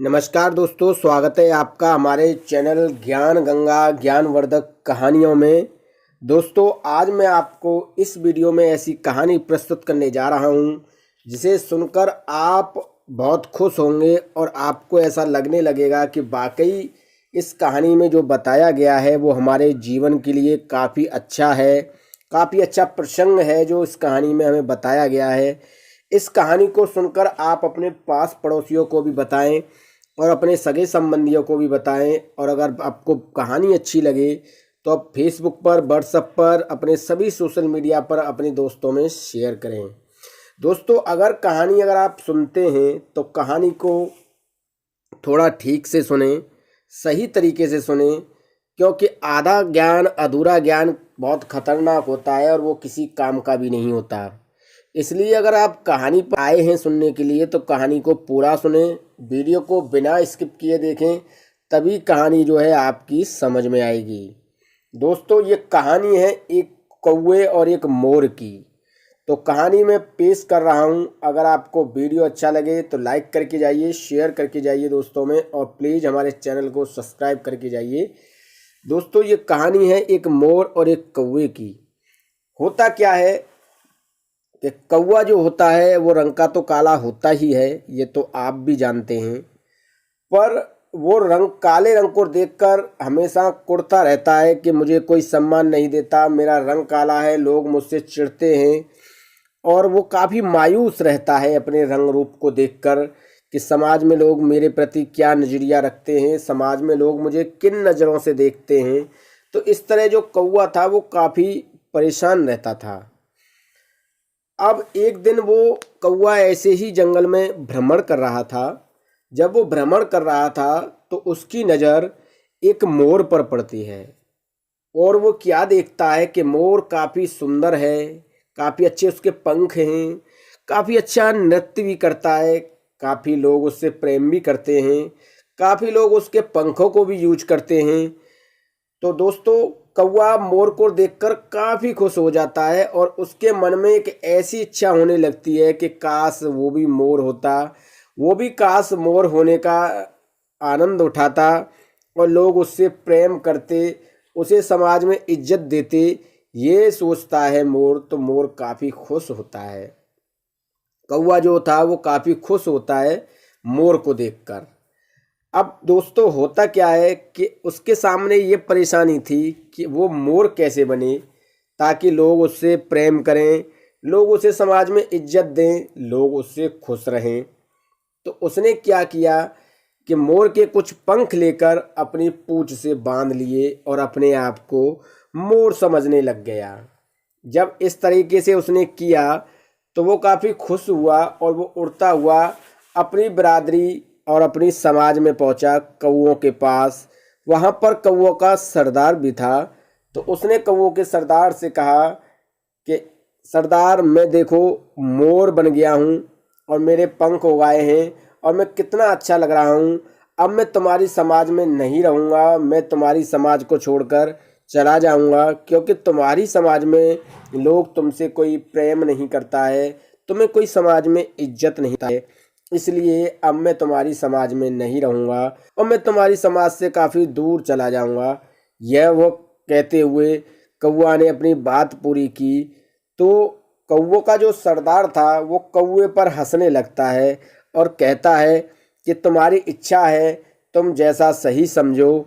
नमस्कार दोस्तों, स्वागत है आपका हमारे चैनल ज्ञान गंगा ज्ञानवर्धक कहानियों में। दोस्तों, आज मैं आपको इस वीडियो में ऐसी कहानी प्रस्तुत करने जा रहा हूं जिसे सुनकर आप बहुत खुश होंगे और आपको ऐसा लगने लगेगा कि वाकई इस कहानी में जो बताया गया है वो हमारे जीवन के लिए काफ़ी अच्छा है, काफ़ी अच्छा प्रसंग है जो इस कहानी में हमें बताया गया है। इस कहानी को सुनकर आप अपने पास पड़ोसियों को भी बताएं और अपने सगे संबंधियों को भी बताएं। और अगर आपको कहानी अच्छी लगे तो आप फेसबुक पर, व्हाट्सएप पर, अपने सभी सोशल मीडिया पर अपने दोस्तों में शेयर करें। दोस्तों, अगर आप सुनते हैं तो कहानी को थोड़ा ठीक से सुने, सही तरीके से सुने, क्योंकि आधा ज्ञान अधूरा ज्ञान बहुत खतरनाक होता है और वो किसी काम का भी नहीं होता। इसलिए अगर आप कहानी पर आए हैं सुनने के लिए तो कहानी को पूरा सुने, वीडियो को बिना स्किप किए देखें, तभी कहानी जो है आपकी समझ में आएगी। दोस्तों, ये कहानी है एक कौवे और एक मोर की। तो कहानी मैं पेश कर रहा हूँ। अगर आपको वीडियो अच्छा लगे तो लाइक करके जाइए, शेयर करके जाइए दोस्तों में, और प्लीज़ हमारे चैनल को सब्सक्राइब करके जाइए। दोस्तों, ये कहानी है एक मोर और एक कौवे की। होता क्या है कि कौवा जो होता है वो रंग का तो काला होता ही है, ये तो आप भी जानते हैं, पर वो काले रंग को देखकर हमेशा कुढ़ता रहता है कि मुझे कोई सम्मान नहीं देता, मेरा रंग काला है, लोग मुझसे चिढ़ते हैं। और वो काफ़ी मायूस रहता है अपने रंग रूप को देखकर कि समाज में लोग मेरे प्रति क्या नज़रिया रखते हैं, समाज में लोग मुझे किन नज़रों से देखते हैं। तो इस तरह जो कौवा था वो काफ़ी परेशान रहता था। अब एक दिन वो कौवा ऐसे ही जंगल में भ्रमण कर रहा था। जब वो भ्रमण कर रहा था तो उसकी नज़र एक मोर पर पड़ती है और वो क्या देखता है कि मोर काफ़ी सुंदर है, काफ़ी अच्छे उसके पंख हैं, काफ़ी अच्छा नृत्य भी करता है, काफ़ी लोग उससे प्रेम भी करते हैं, काफ़ी लोग उसके पंखों को भी यूज करते हैं। तो दोस्तों, कौवा मोर को देखकर काफ़ी खुश हो जाता है और उसके मन में एक ऐसी इच्छा होने लगती है कि काश वो भी मोर होता, वो भी काश मोर होने का आनंद उठाता और लोग उससे प्रेम करते, उसे समाज में इज्जत देते। ये सोचता है मोर, तो मोर काफ़ी खुश होता है। कौवा जो था वो काफ़ी खुश होता है मोर को देखकर। अब दोस्तों, होता क्या है कि उसके सामने ये परेशानी थी कि वो मोर कैसे बने ताकि लोग उससे प्रेम करें, लोग उसे समाज में इज्जत दें, लोग उससे खुश रहें। तो उसने क्या किया कि मोर के कुछ पंख लेकर अपनी पूंछ से बांध लिए और अपने आप को मोर समझने लग गया। जब इस तरीके से उसने किया तो वो काफ़ी खुश हुआ और वो उड़ता हुआ अपनी बिरादरी और अपनी समाज में पहुंचा, कौवों के पास। वहां पर कौवों का सरदार भी था। तो उसने कौवों के सरदार से कहा कि सरदार, मैं देखो मोर बन गया हूं और मेरे पंख उगाए हैं और मैं कितना अच्छा लग रहा हूं। अब मैं तुम्हारी समाज में नहीं रहूंगा, मैं तुम्हारी समाज को छोड़कर चला जाऊंगा, क्योंकि तुम्हारी समाज में लोग तुमसे कोई प्रेम नहीं करता है, तुम्हें कोई समाज में इज्जत नहीं है। इसलिए अब मैं तुम्हारी समाज में नहीं रहूंगा और मैं तुम्हारी समाज से काफ़ी दूर चला जाऊंगा। यह वो कहते हुए कौवा ने अपनी बात पूरी की। तो कौवों का जो सरदार था वो कौवे पर हंसने लगता है और कहता है कि तुम्हारी इच्छा है, तुम जैसा सही समझो,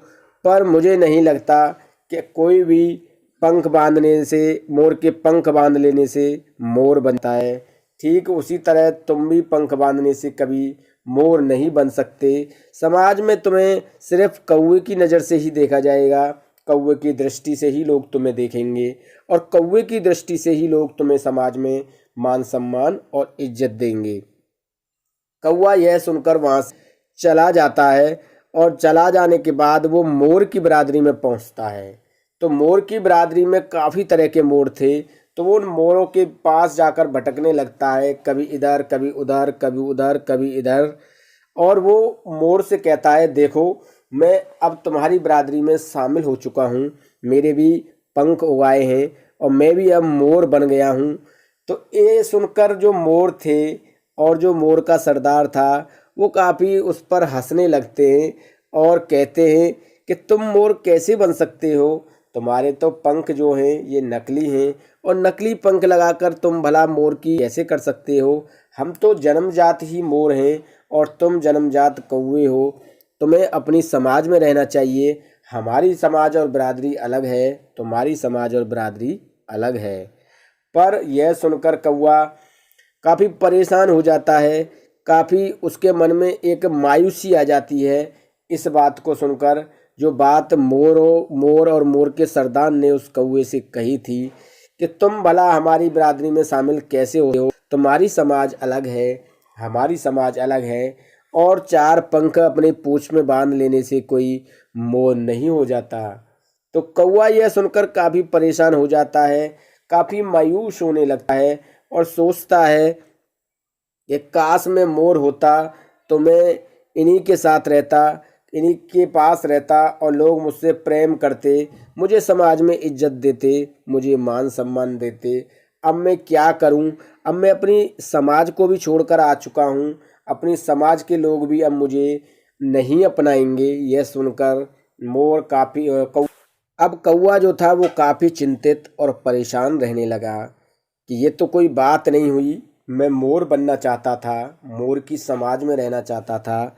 पर मुझे नहीं लगता कि कोई भी पंख बांधने से, मोर के पंख बांध लेने से मोर बनता है। ठीक उसी तरह तुम भी पंख बांधने से कभी मोर नहीं बन सकते। समाज में तुम्हें सिर्फ कौवे की नज़र से ही देखा जाएगा, कौवे की दृष्टि से ही लोग तुम्हें देखेंगे और कौवे की दृष्टि से ही लोग तुम्हें समाज में मान सम्मान और इज्जत देंगे। कौवा यह सुनकर वहाँ से चला जाता है और चला जाने के बाद वो मोर की बिरादरी में पहुँचता है। तो मोर की बिरादरी में काफ़ी तरह के मोर थे। तो वो उन मोरों के पास जाकर भटकने लगता है, कभी इधर कभी उधर, कभी उधर कभी इधर। और वो मोर से कहता है, देखो मैं अब तुम्हारी बिरादरी में शामिल हो चुका हूँ, मेरे भी पंख उगाए हैं और मैं भी अब मोर बन गया हूँ। तो ये सुनकर जो मोर थे और जो मोर का सरदार था वो काफ़ी उस पर हंसने लगते हैं और कहते हैं कि तुम मोर कैसे बन सकते हो, तुम्हारे तो पंख जो हैं ये नकली हैं और नकली पंख लगाकर तुम भला मोर की कैसे कर सकते हो। हम तो जन्मजात ही मोर हैं और तुम जन्मजात कौवे हो। तुम्हें अपनी समाज में रहना चाहिए। हमारी समाज और बिरादरी अलग है, तुम्हारी समाज और बिरादरी अलग है। पर यह सुनकर कौवा काफ़ी परेशान हो जाता है, काफ़ी उसके मन में एक मायूसी आ जाती है इस बात को सुनकर, जो बात मोर और मोर के सरदार ने उस कौवे से कही थी कि तुम भला हमारी बिरादरी में शामिल कैसे हो, तुम्हारी समाज अलग है, हमारी समाज अलग है और चार पंख अपने पूंछ में बांध लेने से कोई मोर नहीं हो जाता। तो कौवा यह सुनकर काफ़ी परेशान हो जाता है, काफ़ी मायूस होने लगता है और सोचता है कि काश मैं मोर होता तो मैं इन्हीं के साथ रहता, इन्हीं के पास रहता और लोग मुझसे प्रेम करते, मुझे समाज में इज्जत देते, मुझे मान सम्मान देते। अब मैं क्या करूं? अब मैं अपनी समाज को भी छोड़कर आ चुका हूं, अपनी समाज के लोग भी अब मुझे नहीं अपनाएंगे। यह सुनकर मोर काफ़ी अब कौवा जो था वो काफ़ी चिंतित और परेशान रहने लगा कि ये तो कोई बात नहीं हुई। मैं मोर बनना चाहता था, मोर की समाज में रहना चाहता था,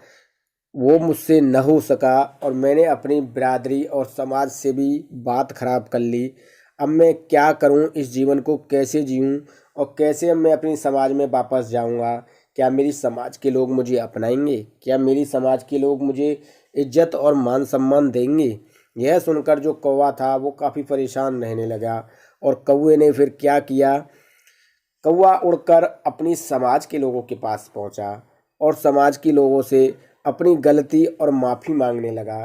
वो मुझसे न हो सका और मैंने अपनी बिरादरी और समाज से भी बात खराब कर ली। अब मैं क्या करूं? इस जीवन को कैसे जीऊं और कैसे अब मैं अपनी समाज में वापस जाऊंगा? क्या मेरी समाज के लोग मुझे अपनाएंगे? क्या मेरी समाज के लोग मुझे इज्जत और मान सम्मान देंगे? यह सुनकर जो कौवा था वो काफ़ी परेशान रहने लगा और कौवे ने फिर क्या किया, कौवा उड़कर अपनी समाज के लोगों के पास पहुंचा और समाज के लोगों से अपनी गलती और माफ़ी मांगने लगा।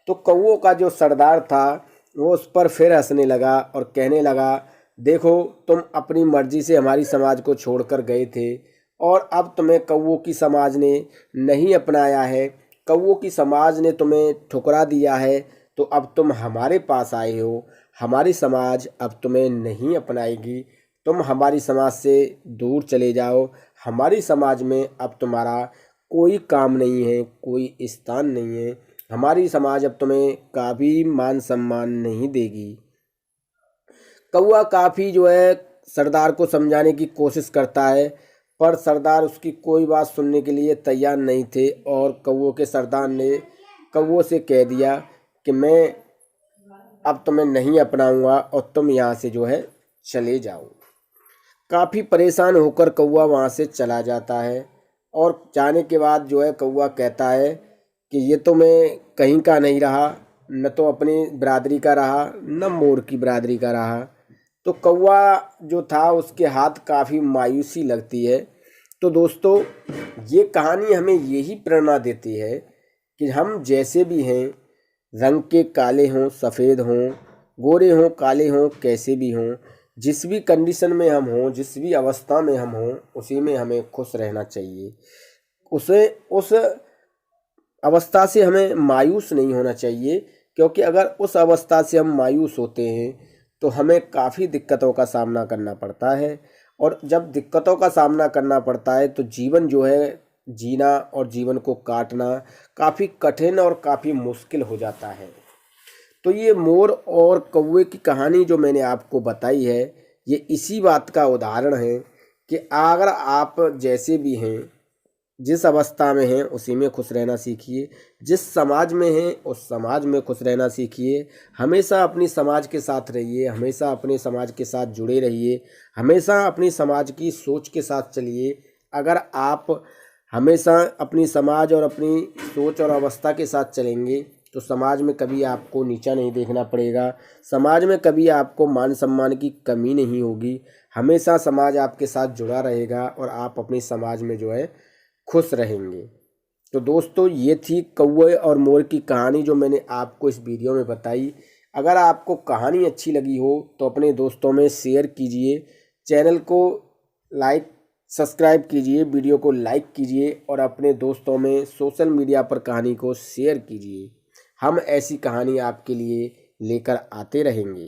तो कौवों का जो सरदार था वो उस पर फिर हंसने लगा और कहने लगा, देखो तुम अपनी मर्जी से हमारी समाज को छोड़कर गए थे और अब तुम्हें कौवों की समाज ने नहीं अपनाया है, कौवों की समाज ने तुम्हें ठुकरा दिया है, तो अब तुम हमारे पास आए हो। हमारी समाज अब तुम्हें नहीं अपनाएगी, तुम हमारी समाज से दूर चले जाओ। हमारी समाज में अब तुम्हारा कोई काम नहीं है, कोई स्थान नहीं है। हमारी समाज अब तुम्हें कभी मान सम्मान नहीं देगी। कौवा काफ़ी जो है सरदार को समझाने की कोशिश करता है, पर सरदार उसकी कोई बात सुनने के लिए तैयार नहीं थे और कौवों के सरदार ने कौवों से कह दिया कि मैं अब तुम्हें नहीं अपनाऊंगा और तुम यहाँ से जो है चले जाओ। काफ़ी परेशान होकर कौवा वहाँ से चला जाता है और जाने के बाद जो है कौवा कहता है कि ये तो मैं कहीं का नहीं रहा, न तो अपनी बिरादरी का रहा, न मोर की बिरादरी का रहा। तो कौवा जो था उसके हाथ काफ़ी मायूसी लगती है। तो दोस्तों ये कहानी हमें यही प्रेरणा देती है कि हम जैसे भी हैं, रंग के काले हों सफ़ेद हों, गोरे हों काले हों, कैसे भी हों, जिस भी कंडीशन में हम हों, जिस भी अवस्था में हम हों, उसी में हमें खुश रहना चाहिए। उस अवस्था से हमें मायूस नहीं होना चाहिए, क्योंकि अगर उस अवस्था से हम मायूस होते हैं तो हमें काफ़ी दिक्कतों का सामना करना पड़ता है और जब दिक्कतों का सामना करना पड़ता है तो जीवन जो है जीना और जीवन को काटना काफ़ी कठिन और काफ़ी मुश्किल हो जाता है। तो ये मोर और कौवे की कहानी जो मैंने आपको बताई है, ये इसी बात का उदाहरण है कि अगर आप जैसे भी हैं, जिस अवस्था में हैं उसी में खुश रहना सीखिए, जिस समाज में हैं उस समाज में खुश रहना सीखिए। हमेशा अपनी समाज के साथ रहिए, हमेशा अपने समाज के साथ जुड़े रहिए, हमेशा अपनी समाज की सोच के साथ चलिए। अगर आप हमेशा अपनी समाज और अपनी सोच और अवस्था के साथ चलेंगे तो समाज में कभी आपको नीचा नहीं देखना पड़ेगा, समाज में कभी आपको मान सम्मान की कमी नहीं होगी। हमेशा समाज आपके साथ जुड़ा रहेगा और आप अपनी समाज में जो है खुश रहेंगे। तो दोस्तों ये थी कौवे और मोर की कहानी जो मैंने आपको इस वीडियो में बताई। अगर आपको कहानी अच्छी लगी हो तो अपने दोस्तों में शेयर कीजिए, चैनल को सब्सक्राइब कीजिए, वीडियो को लाइक कीजिए और अपने दोस्तों में सोशल मीडिया पर कहानी को शेयर कीजिए। हम ऐसी कहानी आपके लिए लेकर आते रहेंगे।